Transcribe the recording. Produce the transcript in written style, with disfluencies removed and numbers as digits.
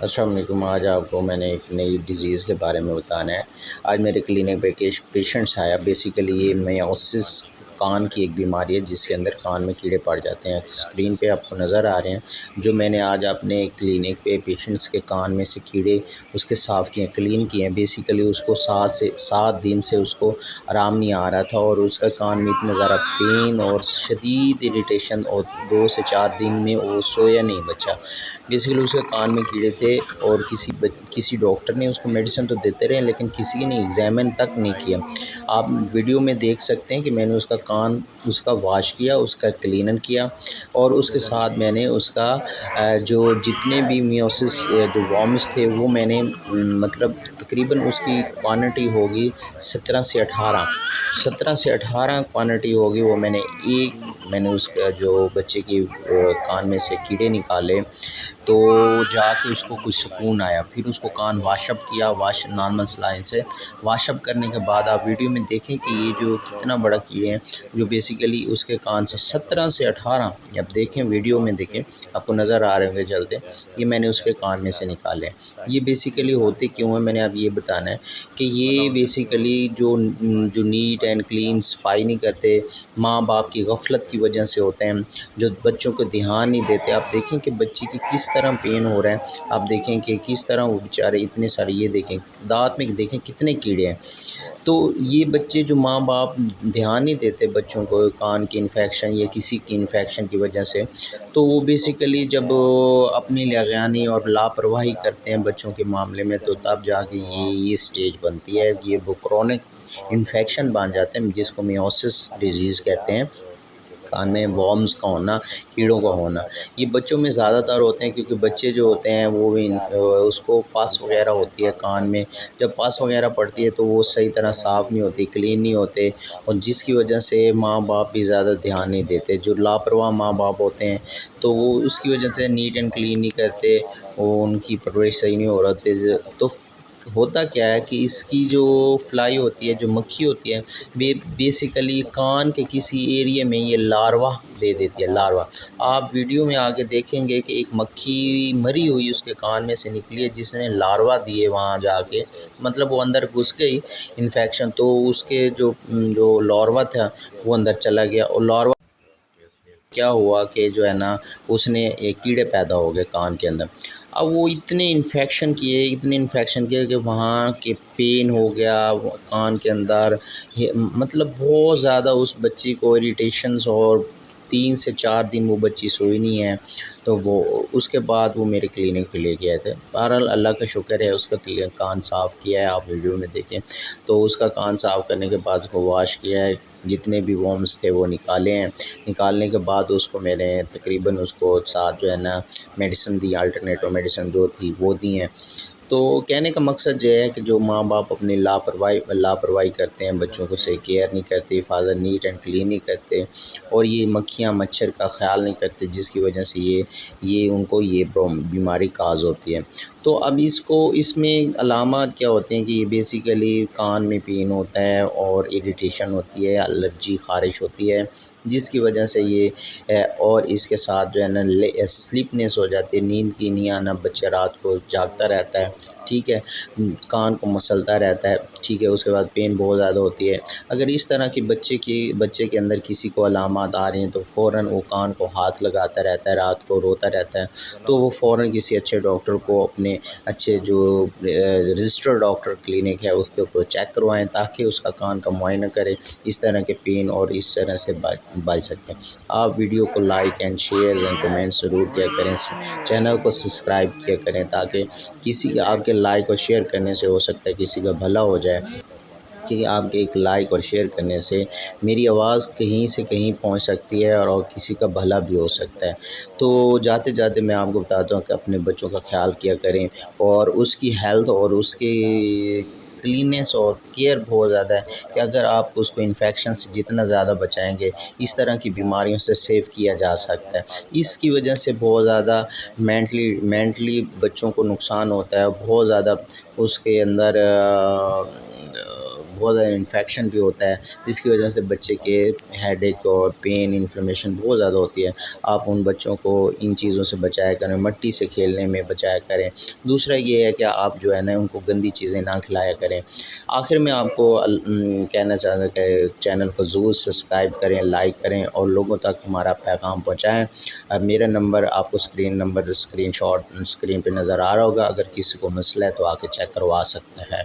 السلام علیکم۔ آج آپ کو میں نے ایک نئی ڈیزیز کے بارے میں بتانا ہے۔ آج میرے کلینک پہ پیشنٹس آیا۔ بیسیکلی یہ میوسس کان کی ایک بیماری ہے جس کے اندر کان میں کیڑے پڑ جاتے ہیں۔ اسکرین پہ آپ کو نظر آ رہے ہیں جو میں نے آج اپنے کلینک پہ پیشنٹس کے کان میں سے کیڑے اس کے صاف کیے ہیں، کلین کیے ہیں۔ بیسیکلی اس کو 7 دن سے اس کو آرام نہیں آ رہا تھا اور اس کا کان میں اتنا زیادہ پین اور شدید اریٹیشن، اور 2 سے 4 دن میں وہ سویا نہیں بچہ۔ بیسیکلی اس کے کان میں کیڑے تھے اور کسی ڈاکٹر نے اس کو میڈیسن تو دیتے رہے لیکن کسی نے ایگزامن تک نہیں کیا۔ آپ ویڈیو میں دیکھ سکتے ہیں کہ میں نے اس کا کان واش کیا، اس کا کلینر کیا، اور اس کے ساتھ میں نے اس کا جو جتنے بھی میوسس جو وارمس تھے وہ میں نے مطلب تقریباً اس کی کوانٹٹی ہوگی 17 سے 18 کوانٹٹی ہوگی، وہ میں نے اس کا جو بچے کی کان میں سے کیڑے نکالے تو جا کے اس کو کچھ سکون آیا۔ پھر اس کو کان واش اپ کیا، نارمل سلائن سے واش اپ کرنے کے بعد آپ ویڈیو میں دیکھیں کہ یہ جو کتنا بڑا کیڑے ہیں جو بیسیکلی اس کے کان سے 17 سے 18، اب دیکھیں ویڈیو میں دیکھیں آپ کو نظر آ رہے ہوں گے جلدی، یہ میں نے اس کے کان میں سے نکالے۔ یہ بیسیکلی ہوتے کیوں ہیں میں نے اب یہ بتانا ہے کہ یہ بیسیکلی جو نیٹ اینڈ کلین صفائی نہیں کرتے، ماں باپ کی غفلت کی وجہ سے ہوتے ہیں، جو بچوں کو دھیان نہیں دیتے۔ آپ دیکھیں کہ بچے کی کس طرح پین ہو رہا ہے، آپ دیکھیں کہ کس طرح وہ بیچارے اتنے سارے، یہ دیکھیں دانت میں دیکھیں کتنے کیڑے ہیں۔ تو یہ بچے جو ماں باپ دھیان نہیں دیتے بچوں کو کان کی انفیکشن یا کسی کی انفیکشن کی وجہ سے، تو وہ بیسیکلی جب اپنی نگرانی اور لاپرواہی کرتے ہیں بچوں کے معاملے میں، تو تب جا کے یہ سٹیج بنتی ہے، یہ وہ کرونک انفیکشن بن جاتے ہیں جس کو میوسس ڈیزیز کہتے ہیں۔ کان میں وارمز کا ہونا، کیڑوں کا ہونا، یہ بچوں میں زیادہ تر ہوتے ہیں کیونکہ بچے جو ہوتے ہیں وہ اس کو پس وغیرہ ہوتی ہے کان میں، جب پس وغیرہ پڑتی ہے تو وہ صحیح طرح صاف نہیں ہوتی، کلین نہیں ہوتے، اور جس کی وجہ سے ماں باپ بھی زیادہ دھیان نہیں دیتے۔ جو لاپرواہ ماں باپ ہوتے ہیں تو وہ اس کی وجہ سے نیٹ اینڈ کلین نہیں کرتے، وہ ان کی پرورش صحیح نہیں ہو رہی، تو ہوتا کیا ہے کہ اس کی جو فلائی ہوتی ہے، جو مکھی ہوتی ہے، بیسیکلی کان کے کسی ایریے میں یہ لاروا دے دیتی ہے، لاروا۔ آپ ویڈیو میں آگے دیکھیں گے کہ ایک مکھی مری ہوئی اس کے کان میں سے نکلی ہے جس نے لاروا دیے وہاں جا کے، مطلب وہ اندر گھس گئی انفیکشن، تو اس کے جو لاروا تھا وہ اندر چلا گیا، اور لاروا کیا ہوا کہ جو ہے نا اس نے ایک کیڑے پیدا ہو گئے کان کے اندر۔ اب وہ اتنے انفیکشن کیے کہ وہاں کے پین ہو گیا کان کے اندر، مطلب بہت زیادہ اس بچی کو اریٹیشنز، اور 3 سے 4 دن وہ بچی سوئی نہیں ہے۔ تو وہ اس کے بعد وہ میرے کلینک پہ لے گئے تھے۔ بہرحال اللہ کا شکر ہے، اس کا کان صاف کیا ہے، آپ ویڈیو میں دیکھیں تو اس کا کان صاف کرنے کے بعد اس کو واش کیا ہے، جتنے بھی وارمز تھے وہ نکالے ہیں۔ نکالنے کے بعد اس کو میں نے تقریباً اس کو ساتھ جو ہے نا میڈیسن دی، الٹرنیٹو میڈیسن جو تھی وہ دی ہیں۔ تو کہنے کا مقصد یہ ہے کہ جو ماں باپ اپنی لاپرواہی کرتے ہیں، بچوں کو صحیح کیئر نہیں کرتے، حفاظت نیٹ اینڈ کلین نہیں کرتے، اور یہ مکھیاں مچھر کا خیال نہیں کرتے، جس کی وجہ سے یہ ان کو یہ بیماری کاز ہوتی ہے۔ تو اب اس میں علامات کیا ہوتے ہیں کہ یہ بیسیکلی کان میں پین ہوتا ہے اور اریٹیشن ہوتی ہے، الرجی خارش ہوتی ہے، جس کی وجہ سے یہ اور اس کے ساتھ جو ہے نا سلیپنیس ہو جاتی ہے، نیند کی نہیں آنا، بچہ رات کو جاگتا رہتا ہے، ٹھیک ہے، کان کو مسلتا رہتا ہے، ٹھیک ہے، اس کے بعد پین بہت زیادہ ہوتی ہے۔ اگر اس طرح کی بچے کے اندر کسی کو علامات آ رہے ہیں تو فوراً وہ کان کو ہاتھ لگاتا رہتا ہے، رات کو روتا رہتا ہے، تو وہ فوراً کسی اچھے ڈاکٹر کو، اپنے اچھے جو رجسٹرڈ ڈاکٹر کلینک ہے اس کے اوپر چیک کروائیں تاکہ اس کا کان کا معائنہ کرے، اس طرح کے پین اور اس طرح سے بچ سکیں۔ آپ ویڈیو کو like and share and comment ضرور کیا کریں، چینل کو سبسکرائب کیا کریں تاکہ آپ کے لائک اور شیئر کرنے سے ہو سکتا ہے کسی کا بھلا ہو جائے، کہ آپ کے ایک لائک اور شیئر کرنے سے میری آواز کہیں سے کہیں پہنچ سکتی ہے اور کسی کا بھلا بھی ہو سکتا ہے۔ تو جاتے جاتے میں آپ کو بتاتا ہوں کہ اپنے بچوں کا خیال کیا کریں، اور اس کی ہیلتھ اور اس کی کلیننس اور کیئر بہت زیادہ ہے کہ اگر آپ اس کو انفیکشن سے جتنا زیادہ بچائیں گے، اس طرح کی بیماریوں سے سیو کیا جا سکتا ہے۔ اس کی وجہ سے بہت زیادہ مینٹلی بچوں کو نقصان ہوتا ہے، بہت زیادہ اس کے اندر بہت زیادہ انفیکشن بھی ہوتا ہے، جس کی وجہ سے بچے کے ہیڈ ایک اور پین انفلیمیشن بہت زیادہ ہوتی ہے۔ آپ ان بچوں کو ان چیزوں سے بچایا کریں، مٹی سے کھیلنے میں بچایا کریں۔ دوسرا یہ ہے کہ آپ جو ہے نا ان کو گندی چیزیں نہ کھلایا کریں۔ آخر میں آپ کو کہنا چاہتا کہ چینل کو ضرور سبسکرائب کریں، لائک کریں اور لوگوں تک ہمارا پیغام پہنچائیں۔ میرا نمبر آپ کو اسکرین شاٹ اسکرین پہ نظر آ رہا ہوگا، اگر کسی کو مسئلہ ہے تو آ کے چیک کروا سکتے ہیں۔